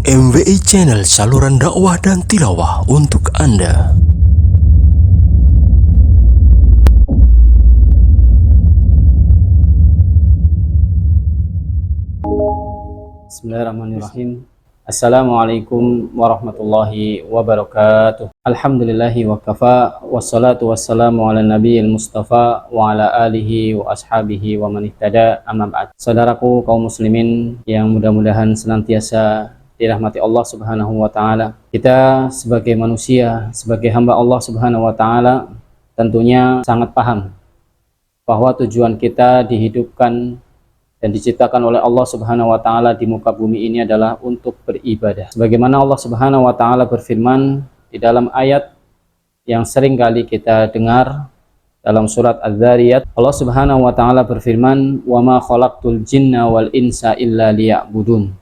MWI Channel, saluran dakwah dan tilawah untuk Anda. Bismillahirrahmanirrahim. Assalamualaikum warahmatullahi wabarakatuh. Alhamdulillahi wa kafa, wassalatu wassalamu ala nabiyil mustafa wa ala alihi wa ashabihi wa man ihtada, amma ba'd. Saudaraku kaum muslimin yang mudah-mudahan senantiasa dirahmati Allah subhanahu wa ta'ala. Kita sebagai manusia, sebagai hamba Allah subhanahu wa ta'ala, tentunya sangat paham bahwa tujuan kita dihidupkan dan diciptakan oleh Allah subhanahu wa ta'ala di muka bumi ini adalah untuk beribadah. Sebagaimana Allah subhanahu wa ta'ala berfirman di dalam ayat yang sering kali kita dengar dalam surat Az-Zariyat, Allah subhanahu wa ta'ala berfirman, وَمَا خَلَقْتُ الْجِنَّ وَالْإِنْسَ إِلَّا لِيَعْبُدُونَ.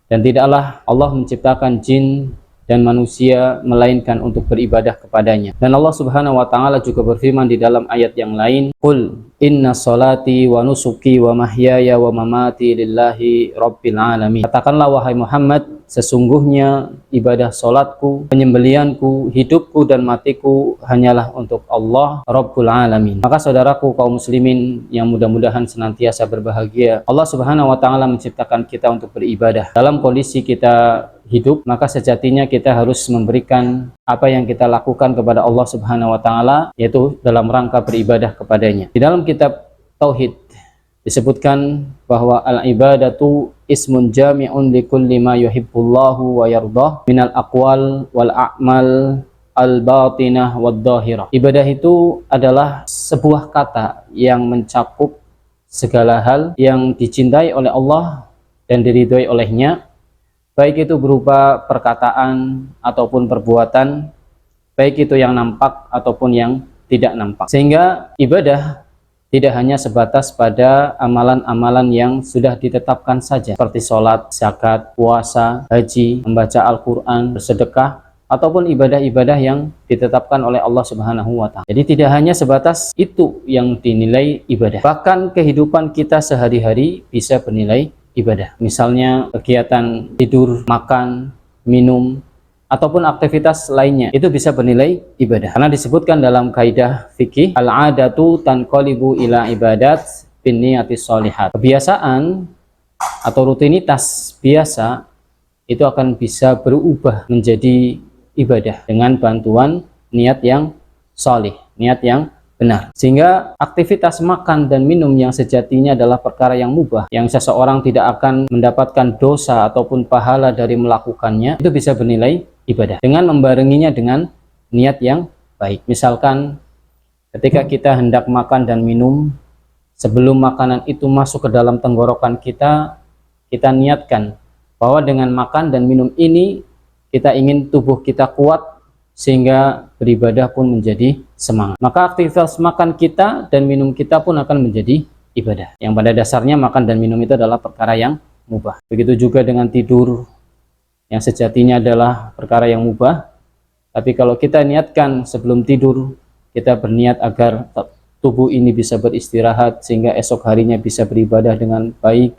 Dan tidaklah Allah menciptakan jin dan manusia melainkan untuk beribadah kepadanya. Dan Allah subhanahu wa ta'ala juga berfirman di dalam ayat yang lain, Qul inna salati wa nusuki wa mahyaya wa mamati lillahi rabbil alamin. Katakanlah wahai Muhammad, sesungguhnya ibadah salatku, penyembelianku, hidupku dan matiku hanyalah untuk Allah Rabbul Alamin. Maka saudaraku kaum muslimin yang mudah-mudahan senantiasa berbahagia, Allah subhanahu wa ta'ala menciptakan kita untuk beribadah. Dalam kondisi kita hidup, maka sejatinya kita harus memberikan apa yang kita lakukan kepada Allah subhanahu wa ta'ala, yaitu dalam rangka beribadah kepadanya. Di dalam kitab Tauhid disebutkan bahwa al-ibadatu ismun jami'un likulli ma yuhibbullahu wa yardah minal aqwal wal a'mal al-batinah wad dhahirah. Ibadah itu adalah sebuah kata yang mencakup segala hal yang dicintai oleh Allah dan diridhoi olehnya, baik itu berupa perkataan ataupun perbuatan, baik itu yang nampak ataupun yang tidak nampak. Sehingga ibadah tidak hanya sebatas pada amalan-amalan yang sudah ditetapkan saja, seperti sholat, zakat, puasa, haji, membaca Al-Quran, bersedekah, ataupun ibadah-ibadah yang ditetapkan oleh Allah subhanahu wa ta'ala. Jadi tidak hanya sebatas itu yang dinilai ibadah, bahkan kehidupan kita sehari-hari bisa bernilai ibadah. Misalnya kegiatan tidur, makan, minum, ataupun aktivitas lainnya, itu bisa bernilai ibadah. Karena disebutkan dalam kaidah fikih, al-adatu tanqalibu ila ibadat bin niyatis sholihat. Kebiasaan atau rutinitas biasa itu akan bisa berubah menjadi ibadah dengan bantuan niat yang sholih, niat yang benar. Sehingga aktivitas makan dan minum yang sejatinya adalah perkara yang mubah, yang seseorang tidak akan mendapatkan dosa ataupun pahala dari melakukannya, itu bisa bernilai ibadah dengan membarenginya dengan niat yang baik. Misalkan ketika kita hendak makan dan minum, sebelum makanan itu masuk ke dalam tenggorokan kita, kita niatkan bahwa dengan makan dan minum ini kita ingin tubuh kita kuat sehingga beribadah pun menjadi semangat. Maka aktivitas makan kita dan minum kita pun akan menjadi ibadah, yang pada dasarnya makan dan minum itu adalah perkara yang mubah. Begitu juga dengan tidur, yang sejatinya adalah perkara yang mubah, tapi kalau kita niatkan sebelum tidur, kita berniat agar tubuh ini bisa beristirahat sehingga esok harinya bisa beribadah dengan baik,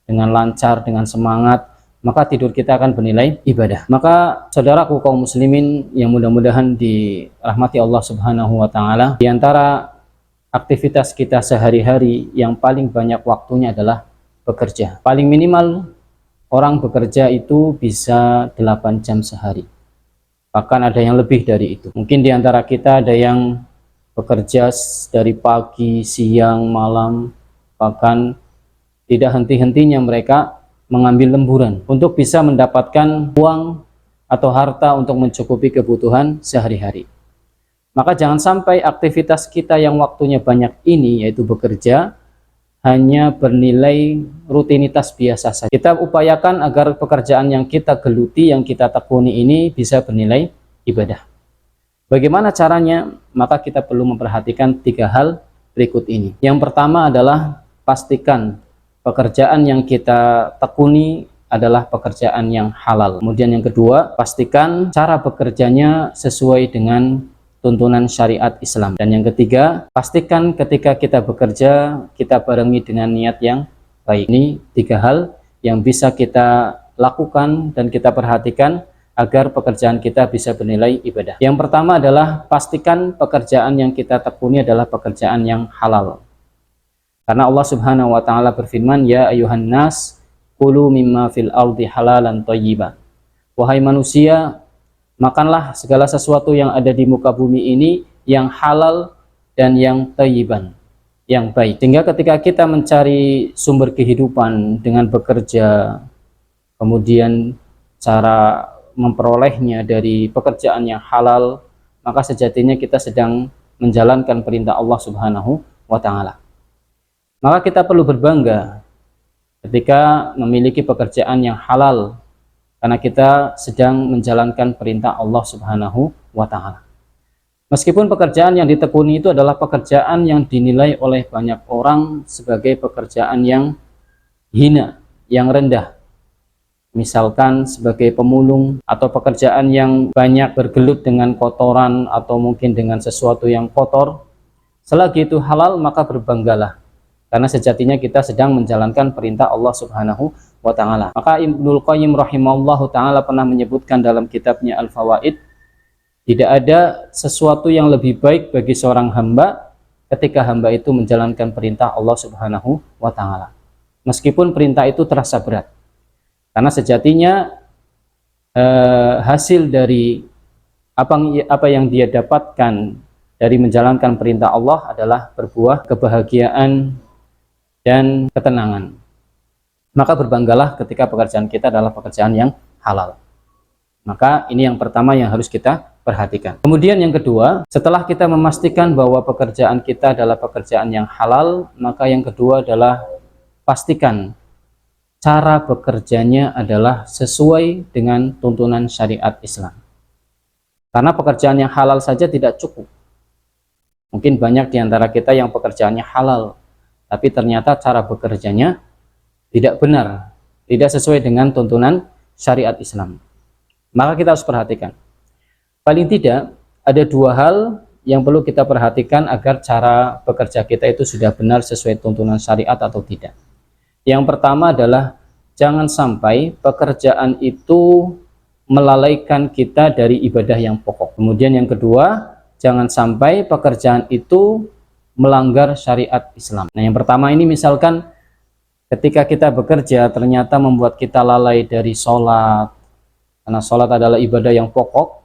dengan lancar, dengan semangat, maka tidur kita akan bernilai ibadah. Maka saudaraku kaum muslimin yang mudah-mudahan dirahmati Allah subhanahu wa ta'ala, di antara aktivitas kita sehari-hari yang paling banyak waktunya adalah bekerja. Paling minimal orang bekerja itu bisa 8 jam sehari, bahkan ada yang lebih dari itu. Mungkin di antara kita ada yang bekerja dari pagi, siang, malam, bahkan tidak henti-hentinya mereka mengambil lemburan untuk bisa mendapatkan uang atau harta untuk mencukupi kebutuhan sehari-hari. Maka jangan sampai aktivitas kita yang waktunya banyak ini, yaitu bekerja, hanya bernilai rutinitas biasa saja. Kita upayakan agar pekerjaan yang kita geluti, yang kita tekuni ini bisa bernilai ibadah. Bagaimana caranya? Maka kita perlu memperhatikan 3 hal berikut ini. Yang pertama adalah pastikan pekerjaan yang kita tekuni adalah pekerjaan yang halal. Kemudian yang kedua, pastikan cara bekerjanya sesuai dengan tuntunan syariat Islam. Dan yang ketiga, pastikan ketika kita bekerja, kita barengi dengan niat yang baik. Ini 3 hal yang bisa kita lakukan dan kita perhatikan agar pekerjaan kita bisa bernilai ibadah. Yang pertama adalah pastikan pekerjaan yang kita tekuni adalah pekerjaan yang halal. Karena Allah Subhanahu wa taala berfirman, "Ya ayuhan nas, kulu mimma fil ardi halalan thayyiban." Wahai manusia, makanlah segala sesuatu yang ada di muka bumi ini yang halal dan yang thayyiban, yang baik. Sehingga ketika kita mencari sumber kehidupan dengan bekerja, kemudian cara memperolehnya dari pekerjaan yang halal, maka sejatinya kita sedang menjalankan perintah Allah Subhanahu wa taala. Maka kita perlu berbangga ketika memiliki pekerjaan yang halal, karena kita sedang menjalankan perintah Allah Subhanahu wa taala. Meskipun pekerjaan yang ditekuni itu adalah pekerjaan yang dinilai oleh banyak orang sebagai pekerjaan yang hina, yang rendah. Misalkan sebagai pemulung atau pekerjaan yang banyak bergelut dengan kotoran atau mungkin dengan sesuatu yang kotor, selagi itu halal maka berbanggalah, karena sejatinya kita sedang menjalankan perintah Allah Subhanahu wa taala. Maka Ibnul Qayyim rahimahullahu taala pernah menyebutkan dalam kitabnya Al-Fawaid, tidak ada sesuatu yang lebih baik bagi seorang hamba ketika hamba itu menjalankan perintah Allah Subhanahu wa taala, meskipun perintah itu terasa berat. Karena sejatinya hasil dari apa yang dia dapatkan dari menjalankan perintah Allah adalah berbuah kebahagiaan dan ketenangan. Maka berbanggalah ketika pekerjaan kita adalah pekerjaan yang halal. Maka ini yang pertama yang harus kita perhatikan. Kemudian yang kedua, setelah kita memastikan bahwa pekerjaan kita adalah pekerjaan yang halal, maka yang kedua adalah pastikan cara bekerjanya adalah sesuai dengan tuntunan syariat Islam. Karena pekerjaan yang halal saja tidak cukup. Mungkin banyak di antara kita yang pekerjaannya halal, tapi ternyata cara bekerjanya tidak benar, tidak sesuai dengan tuntunan syariat Islam. Maka kita harus perhatikan. Paling tidak ada dua hal yang perlu kita perhatikan agar cara bekerja kita itu sudah benar sesuai tuntunan syariat atau tidak. Yang pertama adalah jangan sampai pekerjaan itu melalaikan kita dari ibadah yang pokok. Kemudian yang kedua, jangan sampai pekerjaan itu melanggar syariat Islam. Nah, yang pertama ini misalkan ketika kita bekerja ternyata membuat kita lalai dari sholat, karena sholat adalah ibadah yang pokok,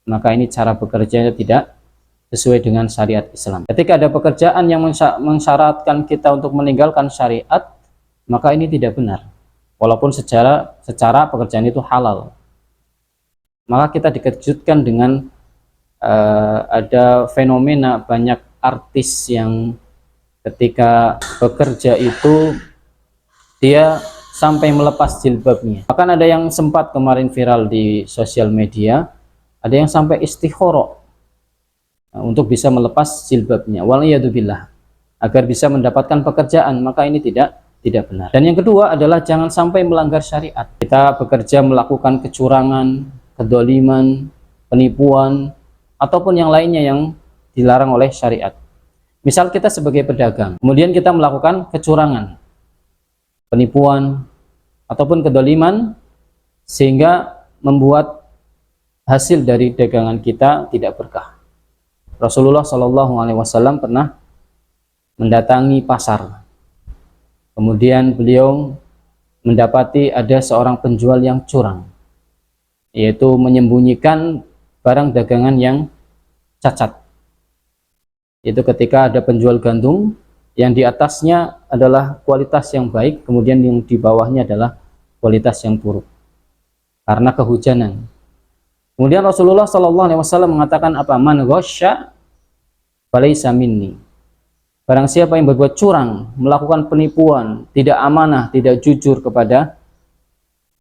maka ini cara bekerjanya tidak sesuai dengan syariat Islam. Ketika ada pekerjaan yang mensyaratkan kita untuk meninggalkan syariat, maka ini tidak benar, walaupun secara pekerjaan itu halal. Maka kita dikejutkan dengan ada fenomena banyak artis yang ketika bekerja itu dia sampai melepas jilbabnya. Bahkan ada yang sempat kemarin viral di sosial media, ada yang sampai istikharah untuk bisa melepas jilbabnya, waliyadzubillah, agar bisa mendapatkan pekerjaan. Maka ini tidak benar. Dan yang kedua adalah jangan sampai melanggar syariat. Kita bekerja melakukan kecurangan, kedzaliman, penipuan, ataupun yang lainnya yang dilarang oleh syariat. Misal kita sebagai pedagang, kemudian kita melakukan kecurangan, penipuan, ataupun kedzaliman, sehingga membuat hasil dari dagangan kita tidak berkah. Rasulullah SAW pernah mendatangi pasar. Kemudian beliau mendapati ada seorang penjual yang curang, yaitu menyembunyikan barang dagangan yang cacat. Itu ketika ada penjual gandum yang di atasnya adalah kualitas yang baik, kemudian yang di bawahnya adalah kualitas yang buruk karena kehujanan. Kemudian Rasulullah SAW mengatakan apa? Man ghasya falaysa minni. Barang siapa yang berbuat curang, melakukan penipuan, tidak amanah, tidak jujur kepada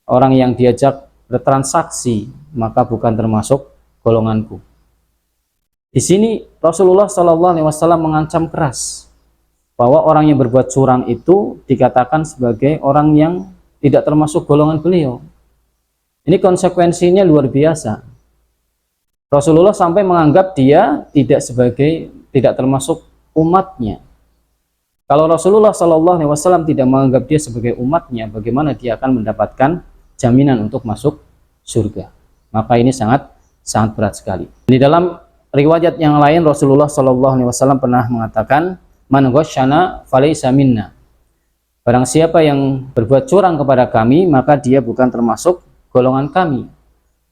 orang yang diajak bertransaksi, maka bukan termasuk golonganku. Di sini Rasulullah SAW mengancam keras bahwa orang yang berbuat curang itu dikatakan sebagai orang yang tidak termasuk golongan beliau. Ini konsekuensinya luar biasa. Rasulullah sampai menganggap dia tidak termasuk umatnya. Kalau Rasulullah SAW tidak menganggap dia sebagai umatnya, bagaimana dia akan mendapatkan jaminan untuk masuk surga. Maka ini sangat berat sekali. Di dalam riwayat yang lain Rasulullah SAW pernah mengatakan, man ghasyana falaysa minna. Barang siapa yang berbuat curang kepada kami, maka dia bukan termasuk golongan kami.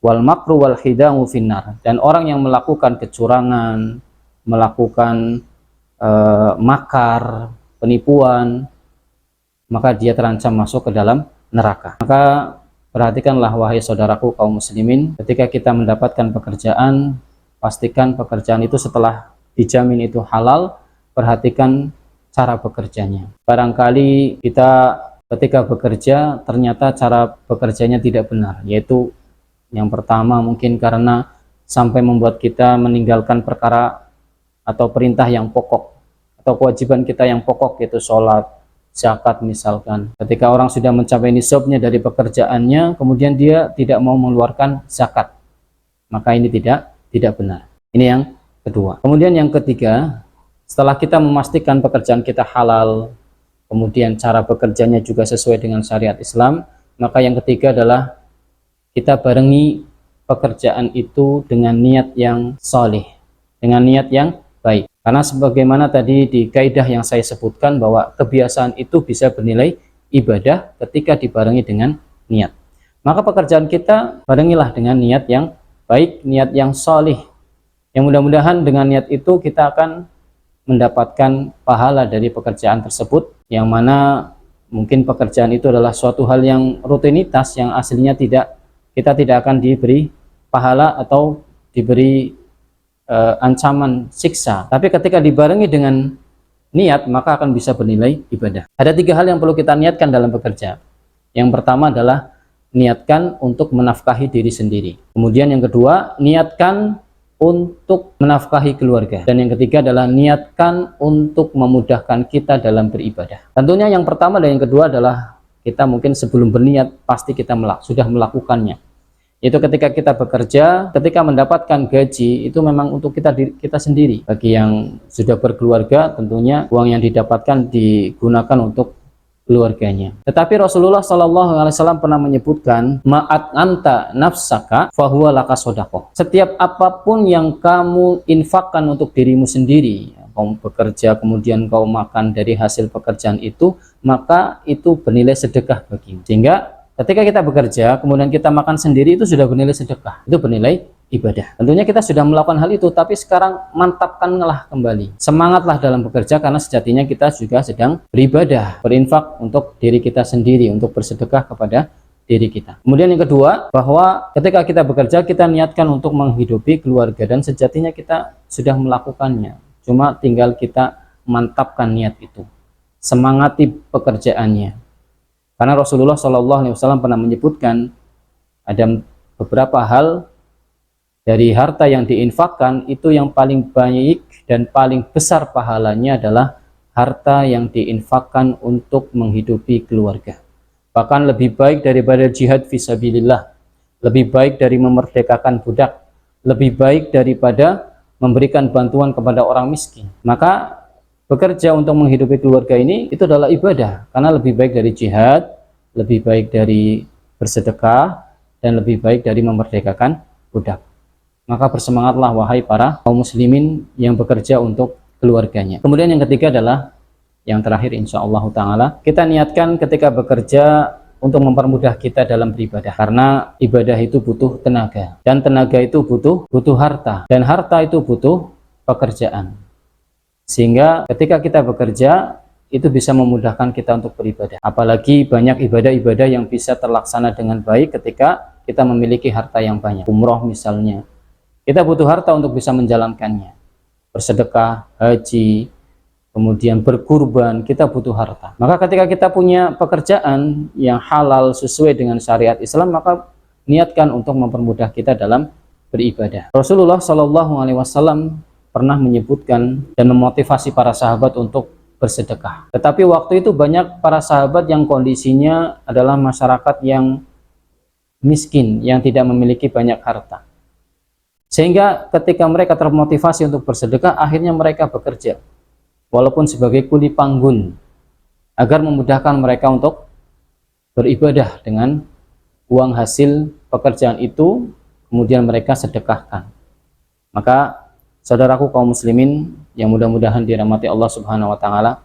Wal makru wal khida'u finnar. Dan orang yang melakukan kecurangan, melakukan makar, penipuan, maka dia terancam masuk ke dalam neraka. Maka perhatikanlah wahai saudaraku kaum muslimin, ketika kita mendapatkan pekerjaan, pastikan pekerjaan itu setelah dijamin itu halal, perhatikan cara bekerjanya. Barangkali kita ketika bekerja ternyata cara bekerjanya tidak benar, yaitu yang pertama mungkin karena sampai membuat kita meninggalkan perkara atau perintah yang pokok atau kewajiban kita yang pokok, yaitu sholat, zakat misalkan. Ketika orang sudah mencapai nisabnya dari pekerjaannya, kemudian dia tidak mau mengeluarkan zakat, maka ini tidak benar. Ini yang kedua. Kemudian yang ketiga, setelah kita memastikan pekerjaan kita halal, kemudian cara bekerjanya juga sesuai dengan syariat Islam, maka yang ketiga adalah kita barengi pekerjaan itu dengan niat yang soleh, dengan niat yang baik. Karena sebagaimana tadi di kaidah yang saya sebutkan, bahwa kebiasaan itu bisa bernilai ibadah ketika dibarengi dengan niat. Maka pekerjaan kita barengilah dengan niat yang baik, niat yang soleh, yang mudah-mudahan dengan niat itu kita akan mendapatkan pahala dari pekerjaan tersebut, yang mana mungkin pekerjaan itu adalah suatu hal yang rutinitas, yang aslinya kita tidak akan diberi pahala atau diberi ancaman siksa, tapi ketika dibarengi dengan niat maka akan bisa bernilai ibadah. Ada 3 hal yang perlu kita niatkan dalam bekerja. Yang pertama adalah niatkan untuk menafkahi diri sendiri. Kemudian yang kedua, niatkan untuk menafkahi keluarga. Dan yang ketiga adalah niatkan untuk memudahkan kita dalam beribadah. Tentunya yang pertama dan yang kedua adalah kita mungkin sebelum berniat pasti kita sudah melakukannya. Itu ketika kita bekerja, ketika mendapatkan gaji, itu memang untuk kita sendiri. Bagi yang sudah berkeluarga, tentunya uang yang didapatkan digunakan untuk keluarganya. Tetapi Rasulullah SAW pernah menyebutkan, ma'at anta nafsaka fahuwa laka sodaqoh. Setiap apapun yang kamu infakkan untuk dirimu sendiri, kamu bekerja kemudian kau makan dari hasil pekerjaan itu, maka itu bernilai sedekah bagimu. Sehingga ketika kita bekerja kemudian kita makan sendiri, itu sudah bernilai sedekah, itu bernilai ibadah. Tentunya kita sudah melakukan hal itu, tapi sekarang mantapkanlah kembali, semangatlah dalam bekerja, karena sejatinya kita juga sedang beribadah, berinfak untuk diri kita sendiri, untuk bersedekah kepada diri kita. Kemudian yang kedua, bahwa ketika kita bekerja kita niatkan untuk menghidupi keluarga, dan sejatinya kita sudah melakukannya, cuma tinggal kita mantapkan niat itu, semangati pekerjaannya. Karena Rasulullah SAW pernah menyebutkan ada beberapa hal dari harta yang diinfakkan, itu yang paling baik dan paling besar pahalanya adalah harta yang diinfakkan untuk menghidupi keluarga. Bahkan lebih baik daripada jihad fisabilillah, lebih baik dari memerdekakan budak, lebih baik daripada memberikan bantuan kepada orang miskin. Maka bekerja untuk menghidupi keluarga ini itu adalah ibadah, karena lebih baik dari jihad, lebih baik dari bersedekah, dan lebih baik dari memerdekakan budak. Maka bersemangatlah wahai para kaum muslimin yang bekerja untuk keluarganya. Kemudian yang ketiga adalah yang terakhir, insyaallah ta'ala, kita niatkan ketika bekerja untuk mempermudah kita dalam beribadah, karena ibadah itu butuh tenaga, dan tenaga itu butuh harta, dan harta itu butuh pekerjaan. Sehingga ketika kita bekerja itu bisa memudahkan kita untuk beribadah. Apalagi banyak ibadah-ibadah yang bisa terlaksana dengan baik ketika kita memiliki harta yang banyak. Umroh misalnya, kita butuh harta untuk bisa menjalankannya. Bersedekah, haji, kemudian berkurban, kita butuh harta. Maka ketika kita punya pekerjaan yang halal sesuai dengan syariat Islam, maka niatkan untuk mempermudah kita dalam beribadah. Rasulullah SAW pernah menyebutkan dan memotivasi para sahabat untuk bersedekah. Tetapi waktu itu banyak para sahabat yang kondisinya adalah masyarakat yang miskin, yang tidak memiliki banyak harta. Sehingga ketika mereka termotivasi untuk bersedekah, akhirnya mereka bekerja, walaupun sebagai kuli panggun, agar memudahkan mereka untuk beribadah dengan uang hasil pekerjaan itu kemudian mereka sedekahkan. Maka saudaraku kaum muslimin yang mudah-mudahan dirahmati Allah Subhanahu wa taala,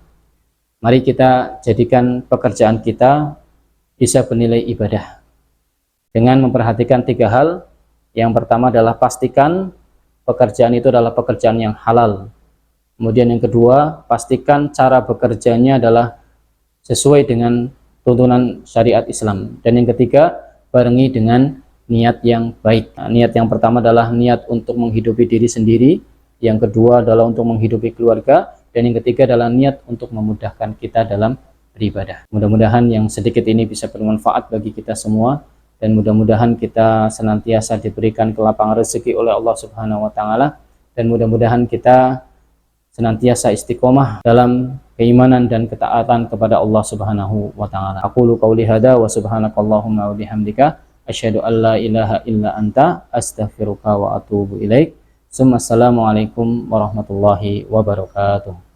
mari kita jadikan pekerjaan kita bisa bernilai ibadah dengan memperhatikan 3 hal. Yang pertama adalah pastikan pekerjaan itu adalah pekerjaan yang halal. Kemudian yang kedua, pastikan cara bekerjanya adalah sesuai dengan tuntunan syariat Islam. Dan yang ketiga, barengi dengan niat yang baik. Nah, niat yang pertama adalah niat untuk menghidupi diri sendiri, yang kedua adalah untuk menghidupi keluarga, dan yang ketiga adalah niat untuk memudahkan kita dalam beribadah. Mudah-mudahan yang sedikit ini bisa bermanfaat bagi kita semua, dan mudah-mudahan kita senantiasa diberikan kelapangan rezeki oleh Allah Subhanahu wa taala, dan mudah-mudahan kita senantiasa istiqomah dalam keimanan dan ketaatan kepada Allah Subhanahu wa taala. Aqulu qauli hada wa subhanakallahumma wa bihamdika asyhadu an la ilaha illa anta astaghfiruka wa atubu ilaik. Assalamualaikum warahmatullahi wabarakatuh.